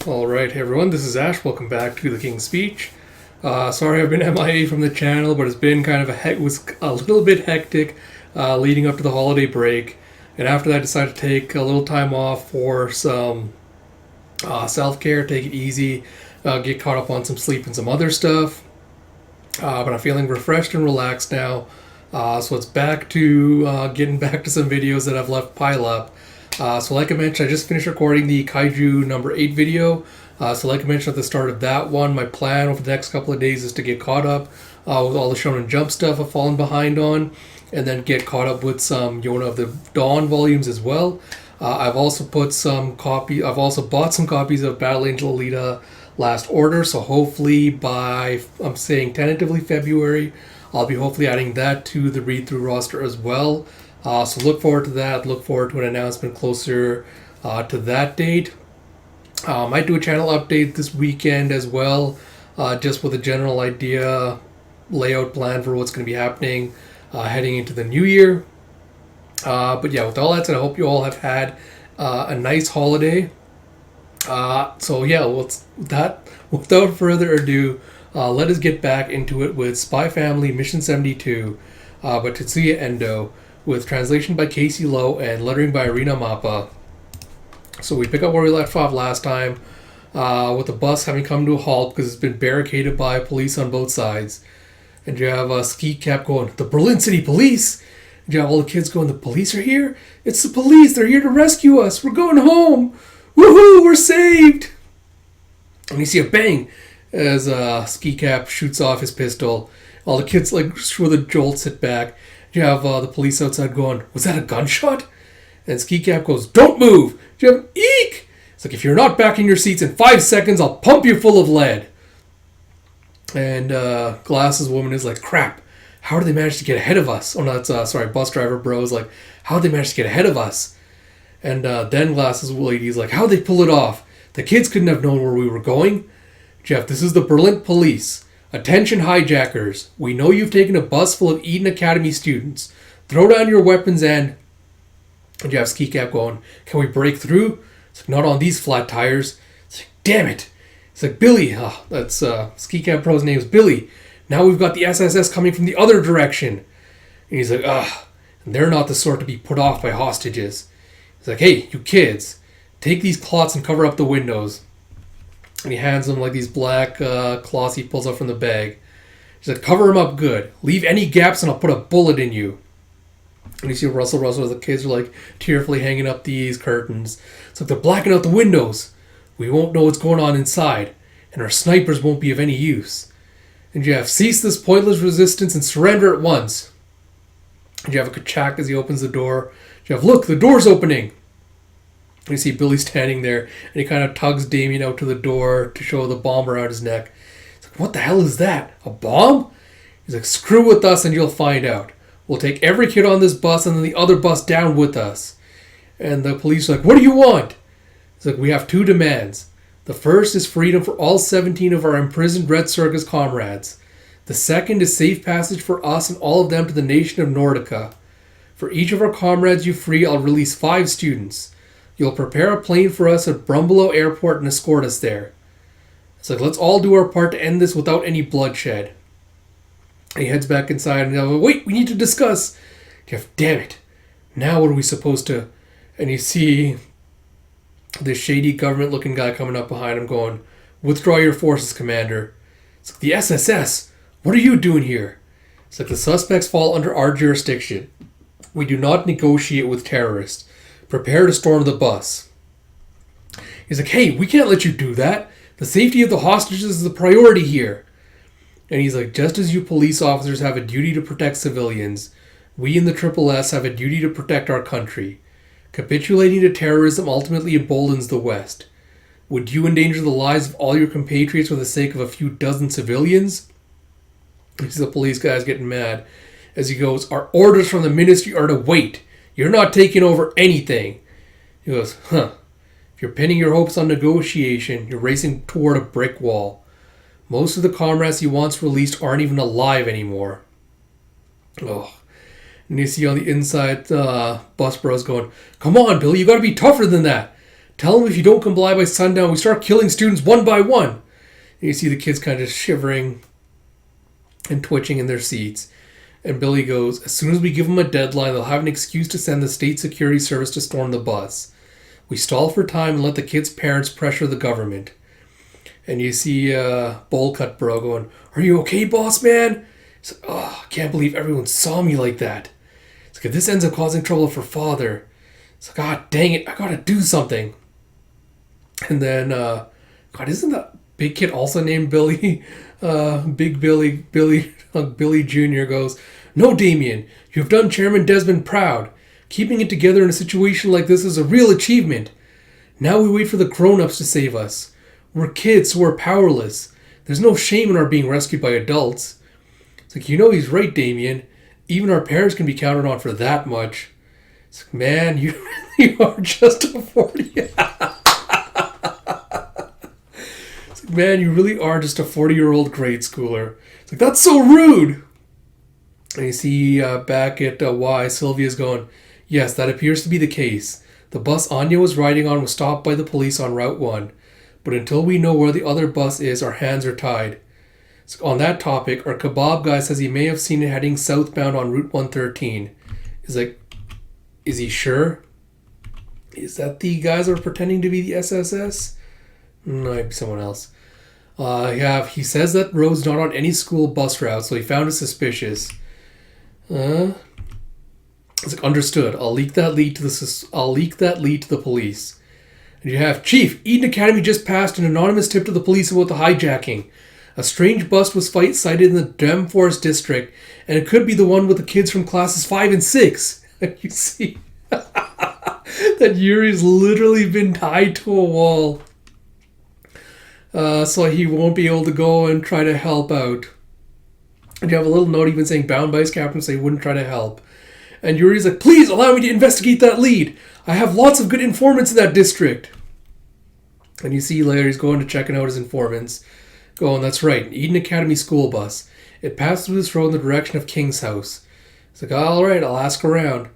Alright, hey everyone, this is Ash. Welcome back to The King's Speech. Sorry I've been MIA from the channel, but it's been kind of it was a little bit hectic leading up to the holiday break. And after that, I decided to take a little time off for some self-care, take it easy, get caught up on some sleep and some other stuff. But I'm feeling refreshed and relaxed now. So it's back to getting back to some videos that I've left pile up. So like I mentioned, I just finished recording the Kaiju number 8 video. So like I mentioned at the start of that one, my plan over the next couple of days is to get caught up with all the Shonen Jump stuff I've fallen behind on, and then get caught up with some Yona of the Dawn volumes as well. I've also bought some copies of Battle Angel Alita Last Order, so hopefully by, I'm saying tentatively February, I'll be hopefully adding that to the read-through roster as well. So look forward to that. Look forward to an announcement closer to that date. Might do a channel update this weekend as well, just with a general idea, layout plan for what's going to be happening heading into the new year. But yeah, with all that said, I hope you all have had a nice holiday. So yeah, without further ado, let us get back into it with Spy Family Mission 72 by Tetsuya Endo, with translation by Casey Lowe and lettering by Irina Mappa. So we pick up where we left off last time, with the bus having come to a halt because it's been barricaded by police on both sides. And you have Ski Cap going, "The Berlin City Police!" And you have all the kids going, "The police are here? It's the police! They're here to rescue us! We're going home! Woohoo! We're saved!" And you see a bang as Ski Cap shoots off his pistol. All the kids, like, with a jolt, sit back. You have the police outside going, "Was that a gunshot?" And Ski Cap goes, "Don't move!" You have "Eek!" It's like, "If you're not back in your seats in 5 seconds, I'll pump you full of lead." And Glasses Woman is like, "Crap, how did they manage to get ahead of us?" Oh no, that's, Bus Driver Bro is like, "How did they manage to get ahead of us?" And then Glasses Lady is like, "How did they pull it off? The kids couldn't have known where we were going." Jeff, "This is the Berlin Police. Attention hijackers. We know you've taken a bus full of Eden Academy students. Throw down your weapons and..." And you have Ski Cap going, "Can we break through?" It's like, "Not on these flat tires." It's like, "Damn it." It's like, "Billy." That's Ski Cap Pro's name is Billy. "Now we've got the SSS coming from the other direction." And he's like, "And they're not the sort to be put off by hostages." He's like, "Hey, you kids, take these cloths and cover up the windows." And he hands them like these black cloths he pulls out from the bag. He's like, "Cover them up good. Leave any gaps and I'll put a bullet in you." And you see Russell, the kids are like tearfully hanging up these curtains. It's like, "They're blacking out the windows. We won't know what's going on inside. And our snipers won't be of any use." And you have, "Cease this pointless resistance and surrender at once." And you have a Kachak as he opens the door. You have, "Look, the door's opening." You see Billy standing there, and he kind of tugs Damien out to the door to show the bomb around his neck. He's like, "What the hell is that? A bomb?" He's like, "Screw with us and you'll find out. We'll take every kid on this bus and then the other bus down with us." And the police are like, "What do you want?" He's like, "We have 2 demands. The first is freedom for all 17 of our imprisoned Red Circus comrades. The second is safe passage for us and all of them to the nation of Nordica. For each of our comrades you free, I'll release 5 students. You'll prepare a plane for us at Brumbelow Airport and escort us there." It's like, "Let's all do our part to end this without any bloodshed." And he heads back inside and he's like, "Wait, we need to discuss." Jeff, "Damn it. Now what are we supposed to..." And you see this shady government-looking guy coming up behind him going, "Withdraw your forces, Commander." It's like, "The SSS, what are you doing here?" It's like, "The suspects fall under our jurisdiction. We do not negotiate with terrorists. Prepare to storm the bus." He's like, "Hey, we can't let you do that. The safety of the hostages is the priority here." And he's like, "Just as you police officers have a duty to protect civilians, we in the Triple S have a duty to protect our country. Capitulating to terrorism ultimately emboldens the West. Would you endanger the lives of all your compatriots for the sake of a few dozen civilians?" You see the police guy's getting mad as he goes, "Our orders from the ministry are to wait. You're not taking over anything." He goes, "If you're pinning your hopes on negotiation, you're racing toward a brick wall. Most of the comrades he once released aren't even alive anymore." Oh. And you see on the inside, Bus Bros going, "Come on, Billy, you gotta be tougher than that. Tell them if you don't comply by sundown, we start killing students one by one. And you see the kids kind of shivering and twitching in their seats. And Billy goes, as soon as we give them a deadline, they'll have an excuse to send the state security service to storm the bus. We stall for time and let the kids' parents pressure the government. And you see Bowl Cut Bro going, are you okay, boss man? He's like, oh, I can't believe everyone saw me like that. It's like, if this ends up causing trouble for father, it's like, God dang it, I gotta do something. And then, God, isn't that big kid also named Billy? Big Billy Jr. goes, no, Damien, you've done Chairman Desmond proud. Keeping it together in a situation like this is a real achievement. Now we wait for the grown-ups to save us. We're kids, so we're powerless. There's no shame in our being rescued by adults. It's like, he's right, Damien. Even our parents can be counted on for that much. It's like, man, you really are just a 40. It's like, man, you really are just a 40-year-old grade schooler. It's like, that's so rude. And you see back at Y, Sylvia's going, yes, that appears to be the case. The bus Anya was riding on was stopped by the police on Route 1. But until we know where the other bus is, our hands are tied. So on that topic, our kebab guy says he may have seen it heading southbound on Route 113. He's like, is he sure? Is that the guys that are pretending to be the SSS? No, might be someone else. He says that road's not on any school bus route, so he found it suspicious. It's like, understood. I'll leak that lead to the police. And you have, Chief, Eden Academy just passed an anonymous tip to the police about the hijacking. A strange bus was sighted in the Dem Forest district, and it could be the one with the kids from classes 5 and 6. And you see that Yuri's literally been tied to a wall. So he won't be able to go and try to help out. And you have a little note even saying bound by his captain, so he wouldn't try to help. And Yuri's like, please allow me to investigate that lead. I have lots of good informants in that district. And you see later he's going to checking out his informants. Going, that's right, an Eden Academy school bus. It passed through this road in the direction of King's house. He's like, all right, I'll ask around.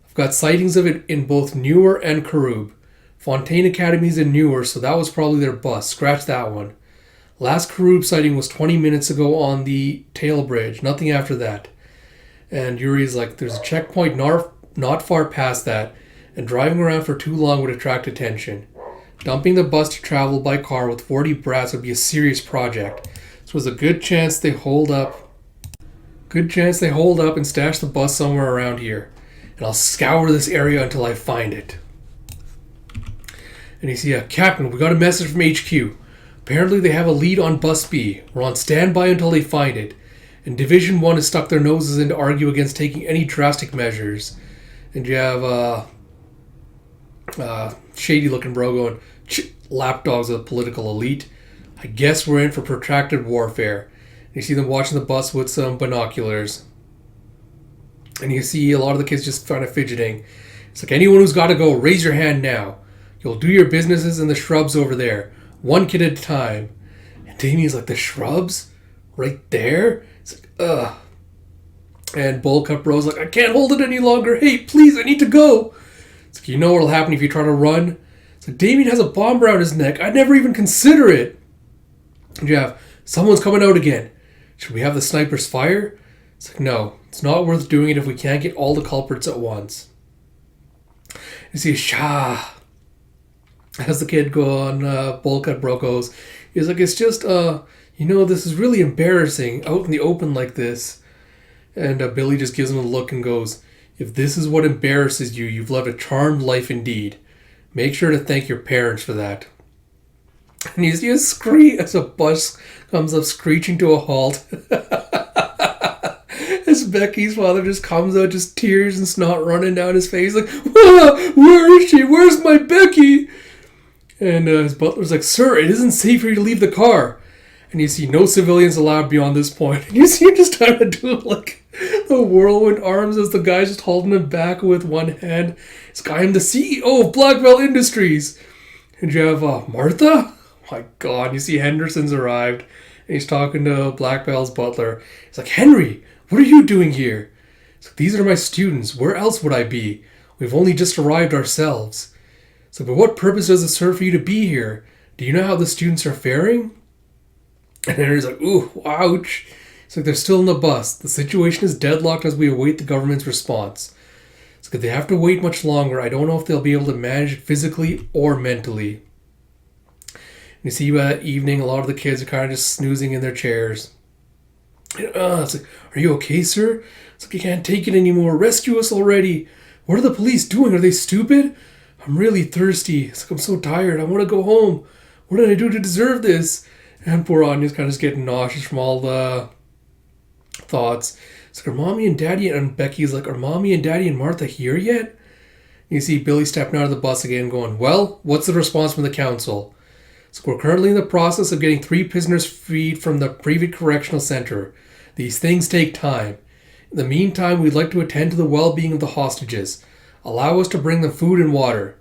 I've got sightings of it in both Newer and Karub. Fontaine Academy's in Newer, so that was probably their bus. Scratch that one. Last Karub sighting was 20 minutes ago on the Tail Bridge. Nothing after that. And Yuri's like, there's a checkpoint not far past that, and driving around for too long would attract attention. Dumping the bus to travel by car with 40 brats would be a serious project. So there's a good chance they hold up and stash the bus somewhere around here. And I'll scour this area until I find it. And you see, Captain, we got a message from HQ. Apparently they have a lead on Bus B. We're on standby until they find it. And Division 1 has stuck their noses in to argue against taking any drastic measures. And you have shady-looking bro going, lapdogs of the political elite. I guess we're in for protracted warfare. And you see them watching the bus with some binoculars. And you see a lot of the kids just kind of fidgeting. It's like, anyone who's got to go, raise your hand now. You'll do your businesses in the shrubs over there. One kid at a time. And Damien's like, the shrubs? Right there? It's like, ugh. And Bowl Cut Bro's like, I can't hold it any longer. Hey, please, I need to go. It's like, you know what'll happen if you try to run? It's like, Damien has a bomb around his neck. I'd never even consider it. And you have, someone's coming out again. Should we have the snipers fire? It's like, no, it's not worth doing it if we can't get all the culprits at once. You see, Shah. As the kid go on, Bowl Cut Bro goes, he's like, it's just, this is really embarrassing out in the open like this. And Billy just gives him a look and goes, if this is what embarrasses you, you've led a charmed life indeed. Make sure to thank your parents for that. And you see a scream as a bus comes up screeching to a halt. As Becky's father just comes out, just tears and snot running down his face, like, where is she? Where's my Becky? And his butler's like, sir, it isn't safe for you to leave the car. And you see no civilians allowed beyond this point. And you see him just trying to do like the whirlwind arms as the guy's just holding him back with one hand. This guy, I'm the CEO of Blackwell Industries. And you have Martha? Oh my God, you see Henderson's arrived. And he's talking to Blackwell's butler. He's like, Henry, what are you doing here? He's like, these are my students. Where else would I be? We've only just arrived ourselves. So, but what purpose does it serve for you to be here? Do you know how the students are faring? And Henry's like, ooh, ouch. It's like they're still in the bus. The situation is deadlocked as we await the government's response. It's like if they have to wait much longer, I don't know if they'll be able to manage it physically or mentally. And you see that evening, a lot of the kids are kind of just snoozing in their chairs. And, it's like, are you okay, sir? It's like, you can't take it anymore. Rescue us already. What are the police doing? Are they stupid? I'm really thirsty. It's like, I'm so tired. I want to go home. What did I do to deserve this? And poor Anya's kind of just getting nauseous from all the thoughts. It's like, are Mommy and Daddy, and Becky's like, are Mommy and Daddy and Martha here yet? You see Billy stepping out of the bus again going, well, what's the response from the council? So we're currently in the process of getting 3 prisoners freed from the Privet Correctional Center. These things take time. In the meantime, we'd like to attend to the well-being of the hostages. Allow us to bring them food and water.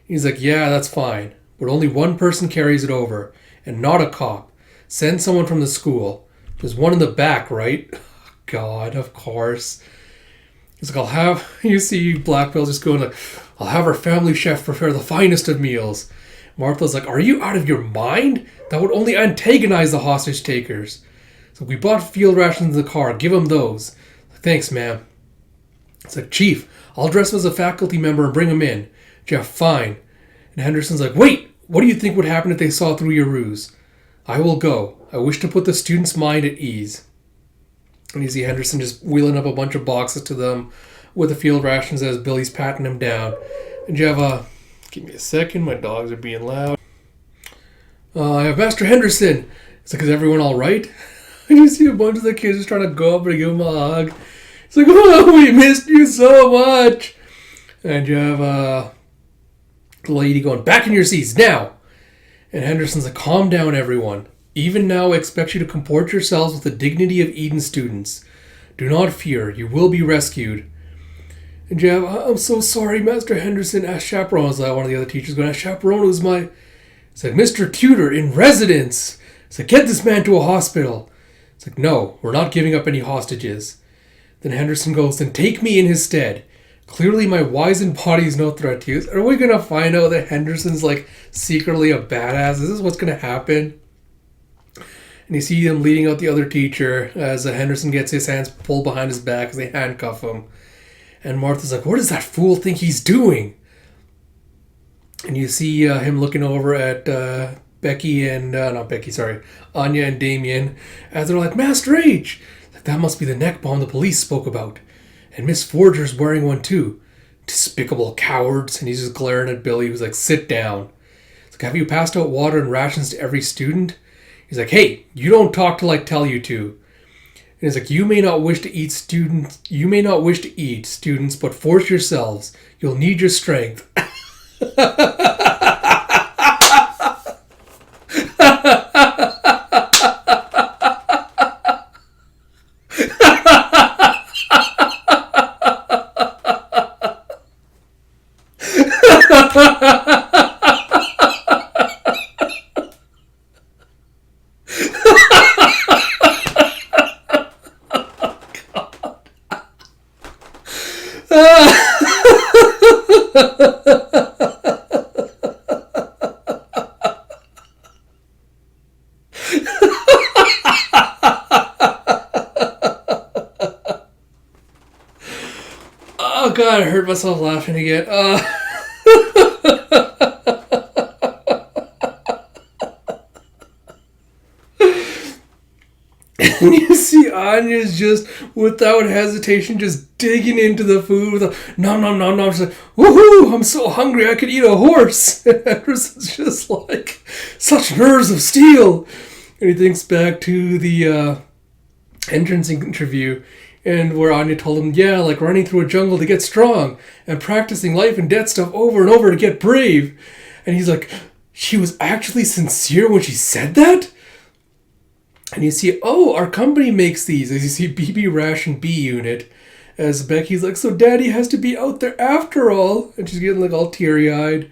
He's like, yeah, that's fine. But only one person carries it over. And not a cop. Send someone from the school. There's one in the back, right? God, of course. He's like, you see Black Belt just going like, I'll have our family chef prepare the finest of meals. Martha's like, are you out of your mind? That would only antagonize the hostage takers. So we bought field rations in the car. Give them those. Thanks, ma'am. It's like, Chief, I'll dress him as a faculty member and bring him in. Jeff, fine. And Henderson's like, wait, what do you think would happen if they saw through your ruse? I will go. I wish to put the student's mind at ease. And you see Henderson just wheeling up a bunch of boxes to them with the field rations as Billy's patting him down. And you have give me a second, my dogs are being loud. I have Master Henderson. It's like, is everyone all right? And you see a bunch of the kids just trying to go up and give him a hug. It's like, oh, we missed you so much. And you have the lady going, back in your seats now. And Henderson's like, calm down, everyone. Even now, I expect you to comport yourselves with the dignity of Eden students. Do not fear. You will be rescued. And you have, I'm so sorry, Master Henderson. Ask Chaperone. Was like one of the other teachers going, ask Chaperone who's my... It's like, Mr. Tutor, in residence. It's like, get this man to a hospital. It's like, no, we're not giving up any hostages. Then Henderson goes, then take me in his stead. Clearly my wizened body is no threat to you. Are we going to find out that Henderson's like secretly a badass? Is this what's going to happen? And you see him leading out the other teacher as Henderson gets his hands pulled behind his back as they handcuff him. And Martha's like, what does that fool think he's doing? And you see him looking over at Anya and Damien as they're like, Master H! That must be the neck bomb the police spoke about. And Miss Forger's wearing one too. Despicable cowards. And he's just glaring at Billy, who's like, sit down. It's like, have you passed out water and rations to every student? He's like, hey, you don't talk till I tell you to. And he's like, you may not wish to eat, students, but force yourselves. You'll need your strength. Oh god, I heard myself laughing again. And you see Anya's just, without hesitation, just digging into the food with a nom nom nom nom. She's like, woohoo, I'm so hungry I could eat a horse. And Henderson's just like, such nerves of steel. And he thinks back to the entrance interview, and where Anya told him, yeah, like running through a jungle to get strong and practicing life and death stuff over and over to get brave. And he's like, she was actually sincere when she said that? And you see, oh, our company makes these. As you see BB Ration B Unit. As Becky's like, so Daddy has to be out there after all. And she's getting like all teary-eyed.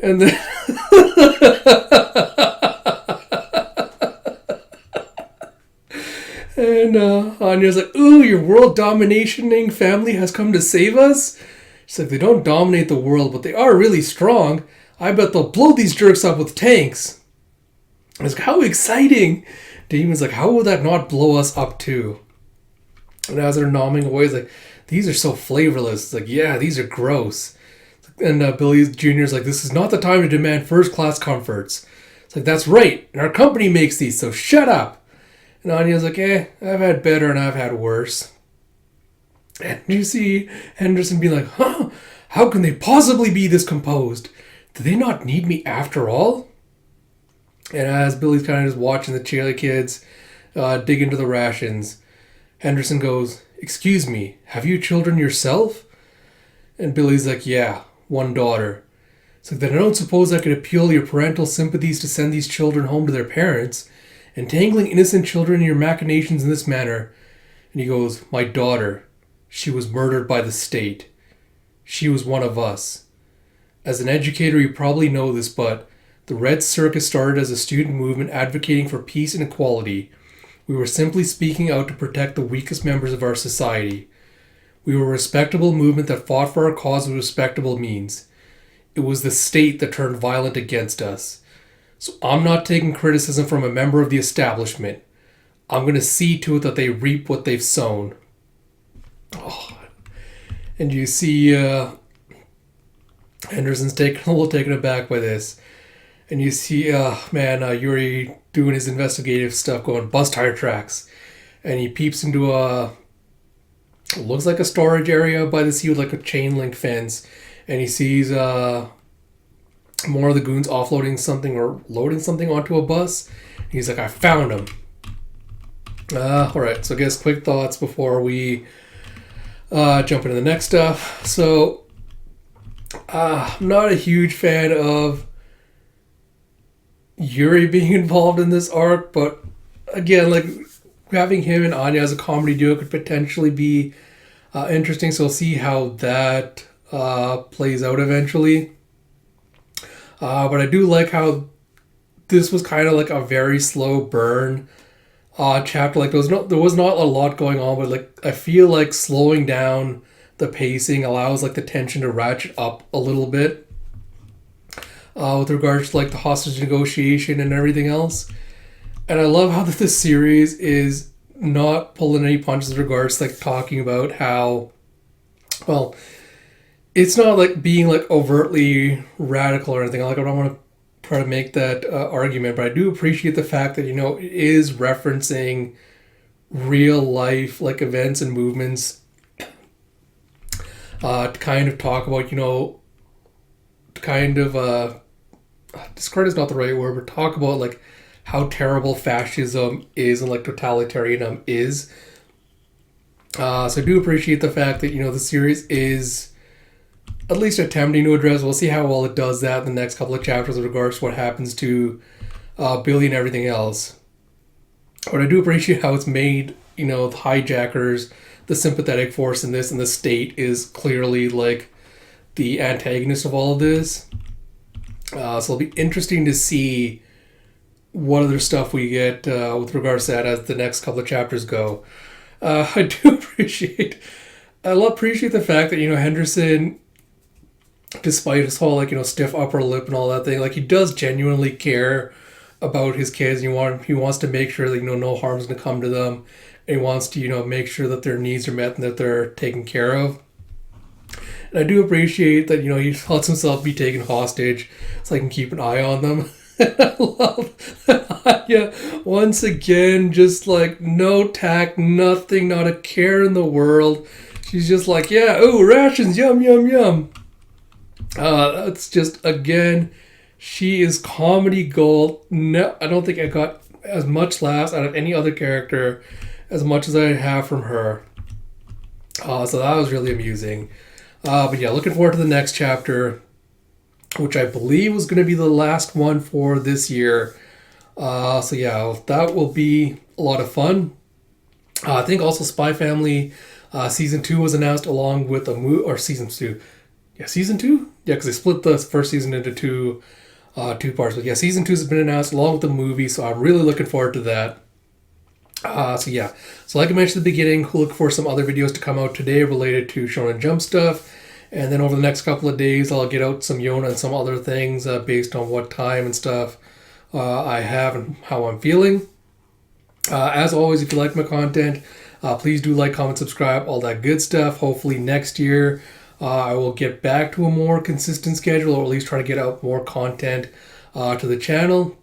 And then... and Anya's like, ooh, your world dominating family has come to save us? She's like, they don't dominate the world, but they are really strong. I bet they'll blow these jerks up with tanks. I was like, how exciting! Damon's like, how will that not blow us up too? And as they're nomming away, he's like, these are so flavorless. It's like, yeah, these are gross. And Billy Jr.'s like, this is not the time to demand first-class comforts. It's like, that's right, and our company makes these, so shut up. And Anya's like, I've had better and I've had worse. And you see Henderson be like, huh? How can they possibly be this composed? Do they not need me after all? And as Billy's kind of just watching the Cheerleader kids dig into the rations, Henderson goes, excuse me, have you children yourself? And Billy's like, yeah, one daughter. It's like, then I don't suppose I could appeal your parental sympathies to send these children home to their parents, entangling innocent children in your machinations in this manner. And he goes, my daughter, she was murdered by the state. She was one of us. As an educator, you probably know this, but the Red Circus started as a student movement advocating for peace and equality. We were simply speaking out to protect the weakest members of our society. We were a respectable movement that fought for our cause with respectable means. It was the state that turned violent against us. So I'm not taking criticism from a member of the establishment. I'm going to see to it that they reap what they've sown. Oh. And you see Henderson's a little taken aback by this. And you see, Yuri doing his investigative stuff, going bus tire tracks. And he peeps into looks like a storage area by the sea with like a chain link fence. And he sees more of the goons offloading something or loading something onto a bus. And he's like, I found him. Alright, so I guess quick thoughts before we jump into the next stuff. So, I'm not a huge fan of Yuri being involved in this arc, but again, like having him and Anya as a comedy duo could potentially be interesting. So we'll see how that plays out eventually. But I do like how this was kind of like a very slow burn chapter. Like there was not a lot going on, but like I feel like slowing down the pacing allows like the tension to ratchet up a little bit. With regards to like the hostage negotiation and everything else. And I love how this series is not pulling any punches in regards to like talking about how, well, it's not like being like overtly radical or anything. Like I don't want to try to make that argument, but I do appreciate the fact that, it is referencing real life like events and movements to kind of talk about, discredit is not the right word, but talk about like how terrible fascism is and like totalitarianism is. So I do appreciate the fact that the series is at least attempting to address. We'll see how well it does that in the next couple of chapters with regards to what happens to Billy and everything else. But I do appreciate how it's made. The hijackers, the sympathetic force in this, and the state is clearly like the antagonist of all of this. So it'll be interesting to see what other stuff we get with regards to that as the next couple of chapters go. I do appreciate the fact that, Henderson, despite his whole, stiff upper lip and all that thing, like, he does genuinely care about his kids. He wants to make sure that, no harm's going to come to them. And he wants to, make sure that their needs are met and that they're taken care of. And I do appreciate that, he lets himself be taken hostage so I can keep an eye on them. I love Anya, once again, just like no tact, nothing, not a care in the world. She's just like, yeah, oh, rations, yum, yum, yum. That's just, again, she is comedy gold. No, I don't think I got as much laughs out of any other character as much as I have from her. So that was really amusing. But yeah, looking forward to the next chapter, which I believe was going to be the last one for this year. So yeah, that will be a lot of fun. I think also Spy Family Season 2 was announced along with a or Season 2. Yeah, Season 2? Yeah, because they split the first season into two parts. But yeah, Season 2 has been announced along with the movie, so I'm really looking forward to that. So yeah, so like I mentioned at the beginning, we'll look for some other videos to come out today related to Shonen Jump stuff. And then over the next couple of days, I'll get out some Yona and some other things based on what time and stuff I have and how I'm feeling. As always, if you like my content, please do like, comment, subscribe, all that good stuff. Hopefully next year I will get back to a more consistent schedule, or at least try to get out more content to the channel.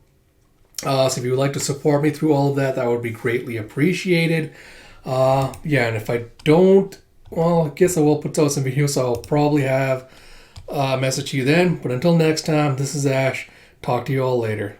So if you would like to support me through all of that, that would be greatly appreciated. And if I don't, well, I guess I will put out some videos, so I'll probably have a message to you then. But until next time, this is Ash. Talk to you all later.